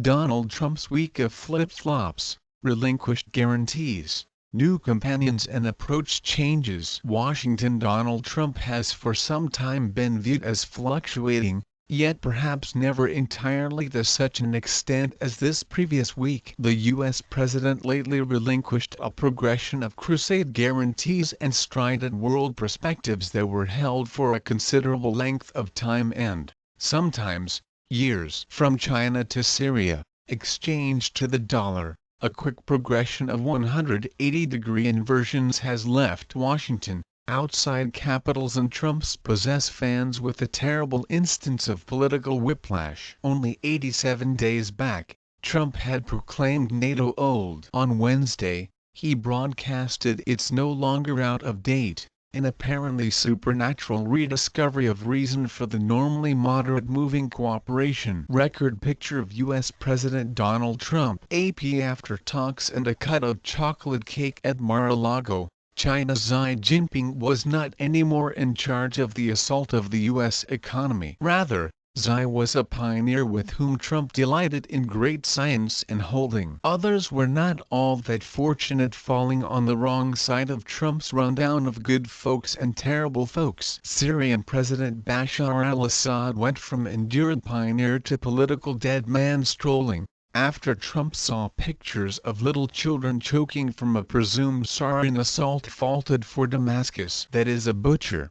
Donald Trump's week of flip-flops, relinquished guarantees, new companions and approach changes. Washington. Donald Trump has for some time been viewed as fluctuating, yet perhaps never entirely to such an extent as this previous week. The U.S. president lately relinquished a progression of crusade guarantees and strident world perspectives that were held for a considerable length of time and, sometimes, years. From China to Syria, exchange to the dollar, a quick progression of 180-degree inversions has left Washington, outside capitals and Trump's possess fans with a terrible instance of political whiplash. Only 87 days back, Trump had proclaimed NATO old. On Wednesday, he broadcasted it's no longer out of date, an apparently supernatural rediscovery of reason for the normally moderate moving cooperation. Record picture of U.S. President Donald Trump. AP after talks and a cut of chocolate cake at Mar-a-Lago. China's Xi Jinping was not anymore in charge of the assault of the U.S. economy. Rather, Xi was a pioneer with whom Trump delighted in great science and holding. Others were not all that fortunate, falling on the wrong side of Trump's rundown of good folks and terrible folks. Syrian President Bashar al-Assad went from endured pioneer to political dead man strolling, after Trump saw pictures of little children choking from a presumed sarin assault faulted for Damascus. That is a butcher,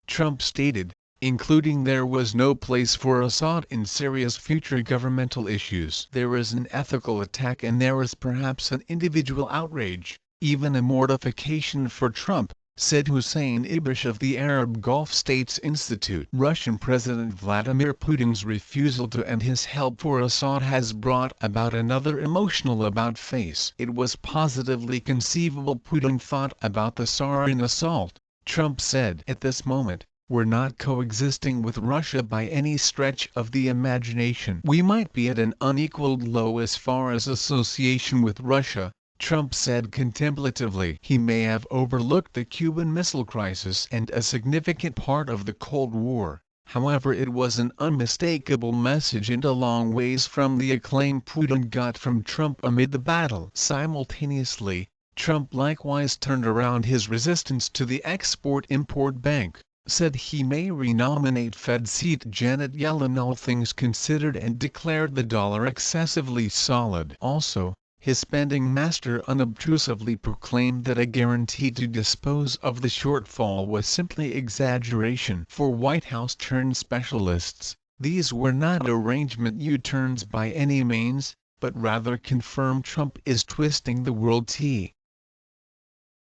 Trump stated, including there was no place for Assad in Syria's future governmental issues. There is an ethical attack and there is perhaps an individual outrage, even a mortification for Trump, said Hussein Ibish of the Arab Gulf States Institute. Russian President Vladimir Putin's refusal to end his help for Assad has brought about another emotional about-face. It was positively conceivable Putin thought about the sarin assault, Trump said. At this moment, we're not coexisting with Russia by any stretch of the imagination. We might be at an unequaled low as far as association with Russia, Trump said contemplatively. He may have overlooked the Cuban Missile Crisis and a significant part of the Cold War, however it was an unmistakable message and a long ways from the acclaim Putin got from Trump amid the battle. Simultaneously, Trump likewise turned around his resistance to the Export-Import Bank, said he may renominate Fed seat Janet Yellen all things considered, and declared the dollar excessively solid. Also, his spending master unobtrusively proclaimed that a guarantee to dispose of the shortfall was simply exaggeration. For White House-turned specialists, these were not arrangement U-turns by any means, but rather confirm Trump is twisting the world T.